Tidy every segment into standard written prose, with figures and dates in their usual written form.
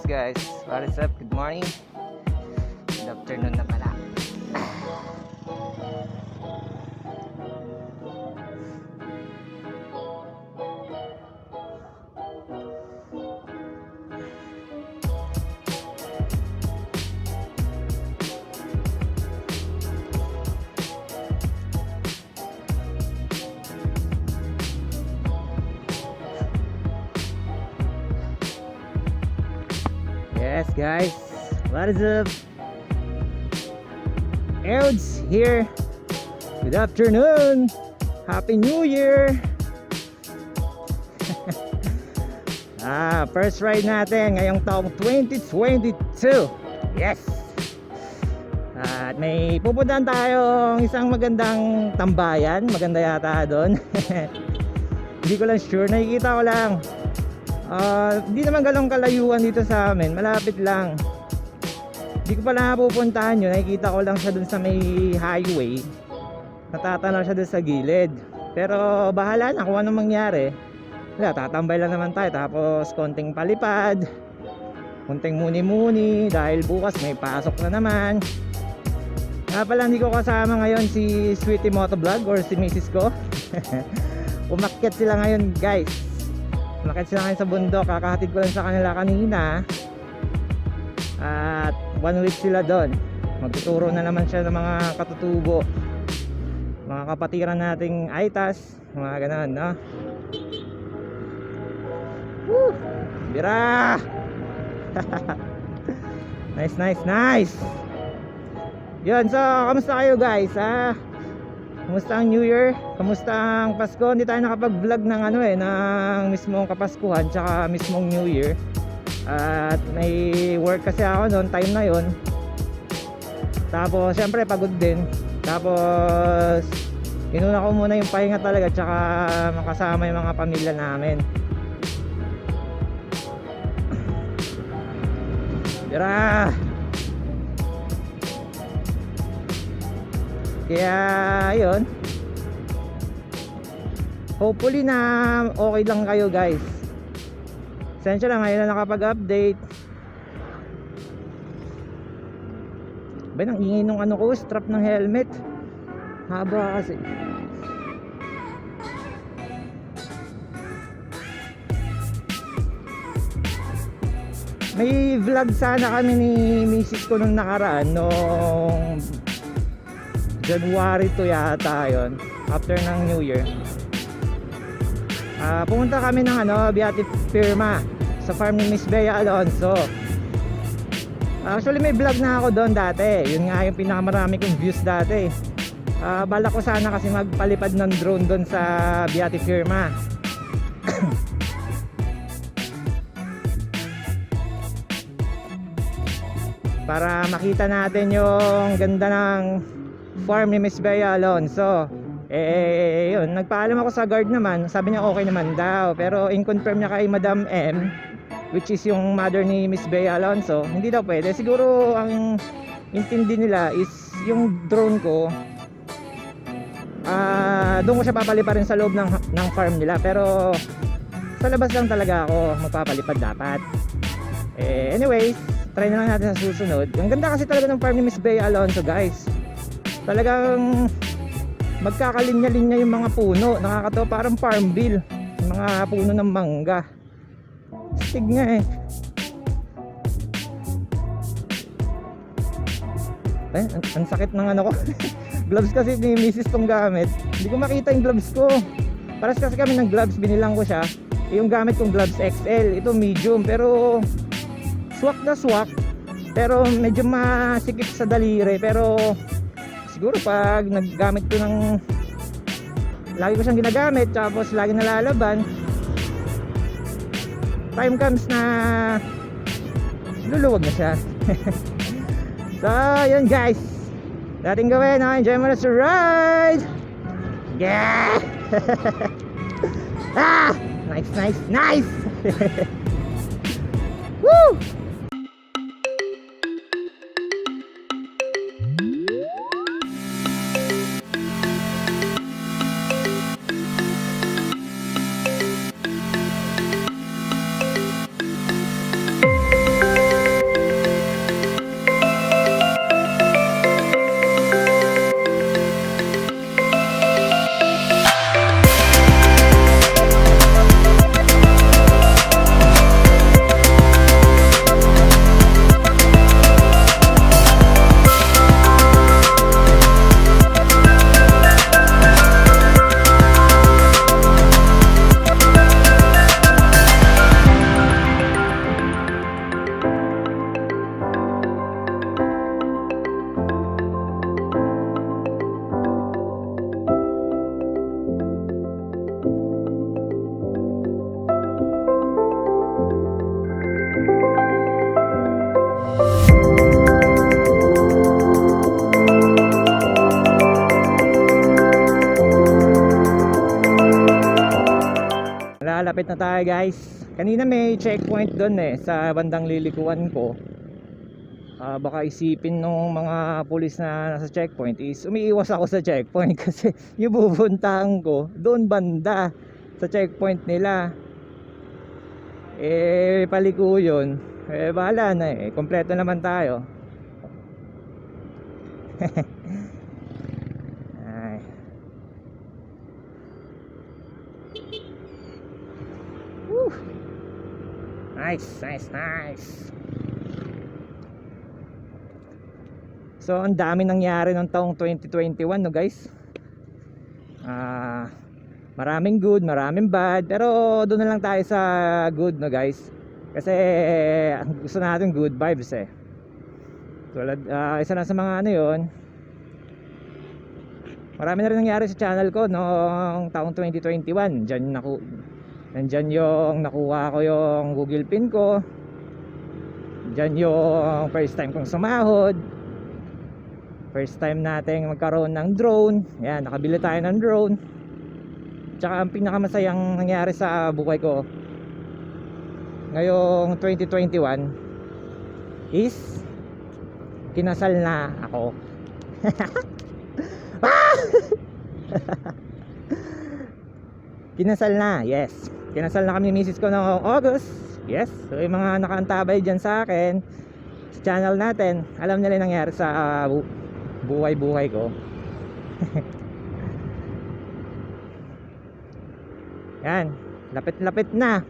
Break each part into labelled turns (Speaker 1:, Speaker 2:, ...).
Speaker 1: Guys, what is up? Good morning. Good afternoon na pala. Yes guys, what is up? Aerox here. Good afternoon. Happy New Year. First ride natin ngayong taong 2022. Yes. At may pupuntahan tayong isang magandang tambayan. Maganda yata doon. Hindi ko lang sure, nakikita ko lang. Hindi naman galong kalayuan dito sa amin, malapit lang. Hindi ko pala napupuntahan yun, nakikita ko lang siya dun sa may highway. Natatanaw siya dun sa gilid. Pero bahala na kung anong mangyari. Wala, tatambay lang naman tayo. Tapos konting palipad, konting muni-muni, dahil bukas may pasok na naman. Pala hindi ko kasama ngayon si Sweetie Motovlog or si Mrs. ko. Umakyat sila ngayon guys. Umakyat sila ngayon sa bundok. Kakahatid ko lang sa kanila kanina. At 1 week sila doon. Magtuturo na naman siya ng mga katutubo, mga kapatiran nating aitas, mga ganun, no? Woo! Bira! Nice, nice, nice! Yun, so, kamusta kayo guys, ha? Kamusta ang New Year? Kamusta ang Pasko? Hindi tayo nakapag-vlog ng ano ng mismong Kapaskuhan tsaka mismong New Year. At may work kasi ako noon, time na yon. Tapos syempre pagod din. Tapos inuna ko muna yung pahinga talaga tsaka makasama yung mga pamilya namin. Tira! Kaya yun, hopefully na okay lang kayo guys. Sensya lang ngayon na nakapag-update. Ba nang ingay nung ano ko, strap ng helmet. Haba kasi. May vlog sana kami ni Mrs. ko nung nakaraan, nung January 2 yata yon, after ng New Year. Pumunta kami ng Biati Firma sa farm ni Miss Bea Alonso. Actually may vlog na ako doon dati. Yun nga yung pinakamarami kong views dati. Balak ko sana kasi magpalipad ng drone doon sa Biati Firma. Para makita natin yung ganda ng farm ni Miss Bea Alonso. Yun, nagpaalam ako sa guard naman. Sabi niya okay naman daw. Pero in confirm niya kay Madam M, which is yung mother ni Miss Bea Alonso, hindi daw pwede. Siguro ang intindi nila is yung drone ko, doon ko siya papaliparin sa loob ng farm nila, pero sa labas lang talaga ako magpapalipad dapat. Anyways, try na lang natin sa susunod. Ang ganda kasi talaga ng farm ni Miss Bea Alonso, guys. Talagang magkakalinya-linya yung mga puno, nakakatawa, parang Farmville, yung mga puno ng mangga. Sig nga eh. Ang sakit ng ano ko. Gloves kasi ni Mrs. tong gamit. Hindi ko makita yung gloves ko. Paras kasi kami ng gloves, binilang ko siya. Yung gamit kong gloves XL, ito medium, pero swak na swak. Pero medyo masikip sa daliri. Pero siguro pag naggamit ko ng, lagi ko siyang ginagamit, tapos lagi nalalaban, time comes na luluwag na siya. So yun guys, dating gawin, enjoy mo na sa ride. Yeah. Nice. Woo. Lalapit na tayo guys. Kanina may checkpoint doon sa bandang lilikuan ko. Baka isipin nung mga pulis na nasa checkpoint is umiiwas ako sa checkpoint kasi yung pupuntahan ko doon banda sa checkpoint nila. Paliko yun. Bahala na kompleto naman tayo. Nice. So ang dami nangyari ng taong 2021 no guys. Maraming good, maraming bad, pero doon na lang tayo sa good no guys. Kasi ang gusto natin good vibes Tulad isa na sa mga ano yun. Marami na rin nangyari sa channel ko noong taong 2021. Nandyan yung nakuha ko yung Google Pin ko. Diyan yung first time kong sumahod. First time nating magkaroon ng drone. Yan, nakabili tayo ng drone. Tsaka ang pinakamasayang nangyari sa buhay ko ngayong 2021 is kinasal na ako. Kinasal na, yes. Kinasal na kami ni misis ko noong August. Yes, so yung mga nakaantabay dyan sa akin sa channel natin, alam nila yung nangyari sa buhay-buhay ko. Yan, lapit-lapit na.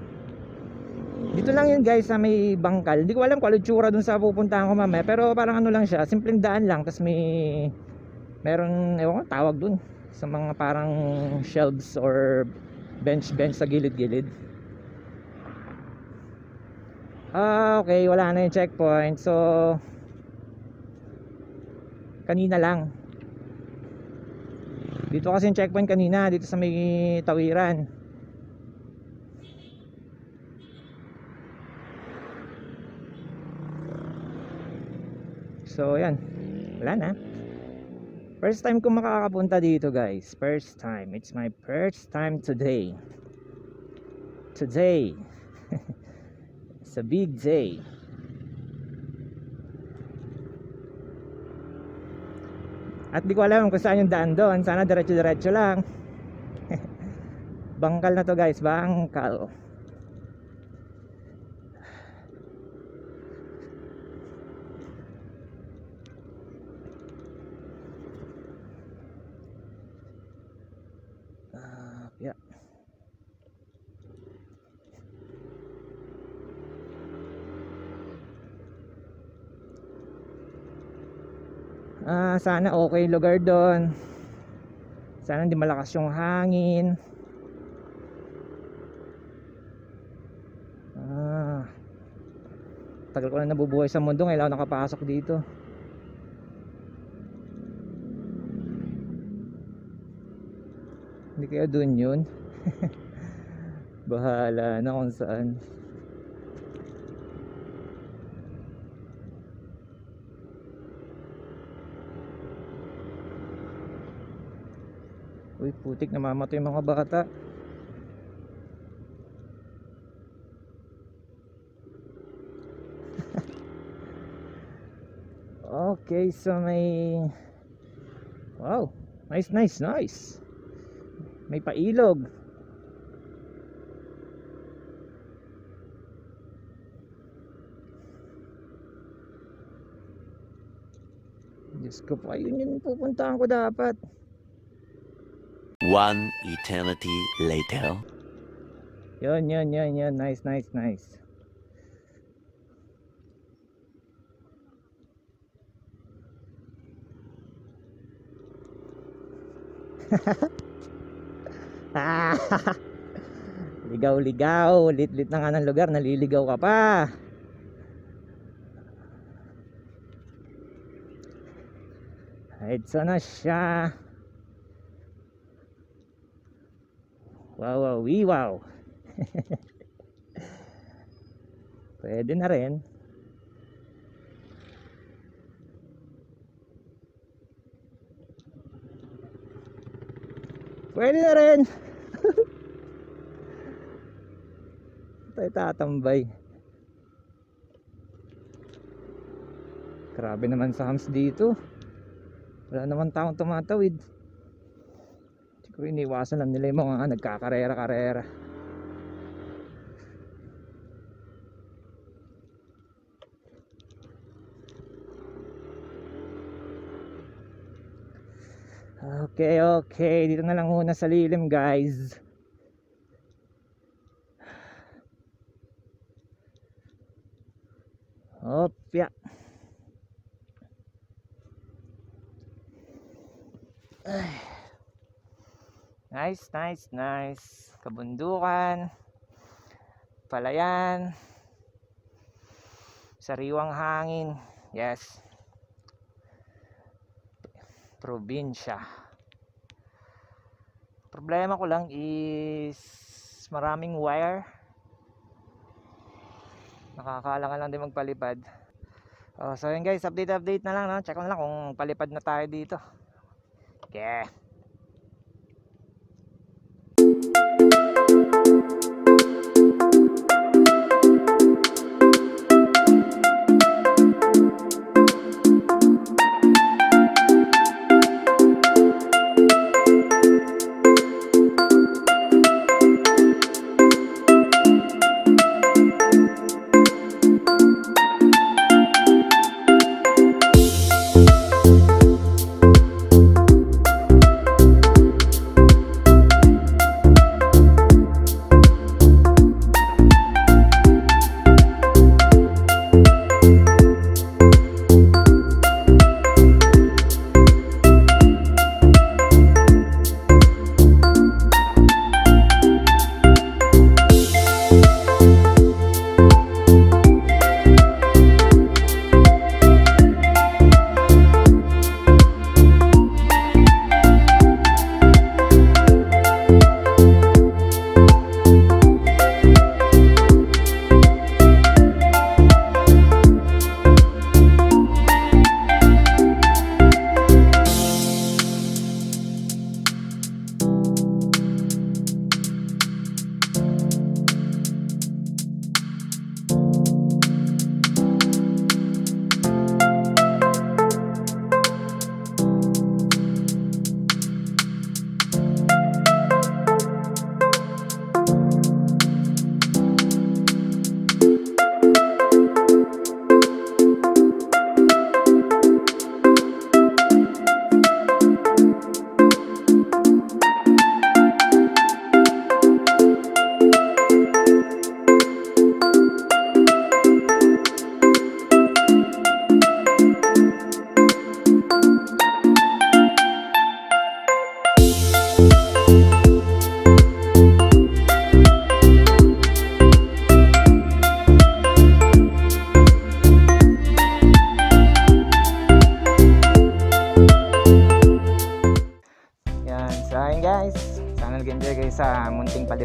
Speaker 1: Dito lang yun guys sa may Bancal. Hindi ko alam kung ano tsura dun sa pupuntahan ko mamaya, pero parang ano lang siya, simpleng daan lang. Tapos meron, ewan ko tawag dun, sa mga parang shelves or bench sa gilid-gilid. Okay, wala na yung checkpoint. So kanina lang dito kasi yung checkpoint kanina, dito sa may tawiran. So yan, wala na. First time ko makakapunta dito guys. First time. It's my first time today. It's a big day. At di ko alam kung saan yung daan doon. Sana diretso-diretso lang. Bancal na to guys, Bancal. Yeah. Sana okay lugar doon. Sana hindi malakas yung hangin. Tagal ko na nabubuhay sa mundo, ngayon ako nakapasok dito. Hindi kaya doon yun. Bahala na kung saan. Uy, putik, namamatay yung mga bata. Okay, so may... Wow, nice. May pailog. Diyos ko po, ayun yung pupuntahan ko dapat.
Speaker 2: One eternity later.
Speaker 1: Yun. Nice. Ligaw. Lit na nga ng lugar, naliligaw ka pa. Ito na siya. Wow. Pwede na rin. Tayo tatambay. Grabe naman sa hams dito. Wala naman taong tumatawid. Siguro iniwasan lang nila yung mga nagkakarera-karera. Okay. Dito na lang muna sa lilim guys. Opya. Nice. Kabundukan. Palayan. Sariwang hangin. Yes. Probinsya. Problema ko lang is maraming wire. Nakakaalangan lang din magpalipad. So yun guys, update na lang, no? Check na lang kung palipad na tayo dito. Okay.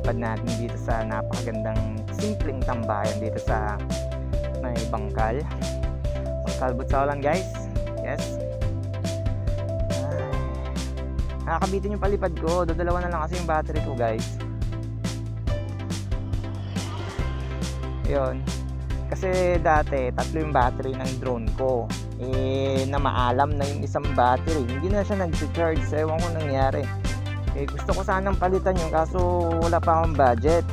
Speaker 1: palipad natin dito sa napakagandang simpleng tambayan dito sa may Bancal. Bancal Botolan guys. Yes. Nakakabitin yung palipad ko. Dodalawa na lang kasi yung battery ko guys. Yun. Kasi dati tatlo yung battery ng drone ko. Na maalam na yung isang battery. Hindi na siya nag-charge. Ewan ko nangyari. Gusto ko sanang palitan yun kaso wala pa akong budget.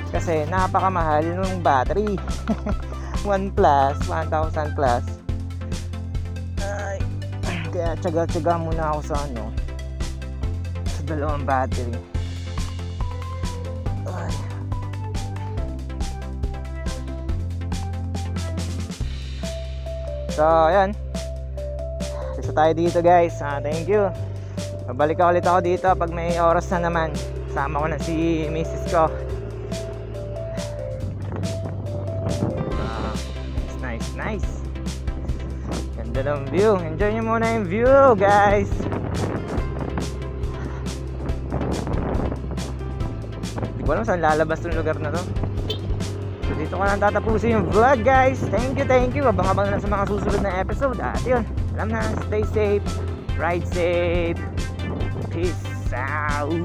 Speaker 1: Kasi napakamahal yung battery. 1 plus, 1,000 plus. Ay, kaya tsaga-tsaga muna ako sa sa dalawang battery. Ay. So, ayan. Isa tayo dito guys. Thank you. Babalik ulit ako dito pag may oras na naman. Sama ko na si Mrs. ko. Nice. Ganda ng view. Enjoy nyo muna yung view guys. Hindi ko alam saan lalabas yung lugar na to. So dito ko lang tatapusin yung vlog guys. Thank you. Abang-abang na sa mga susunod na episode. At yun, alam na, stay safe, ride safe, peace out.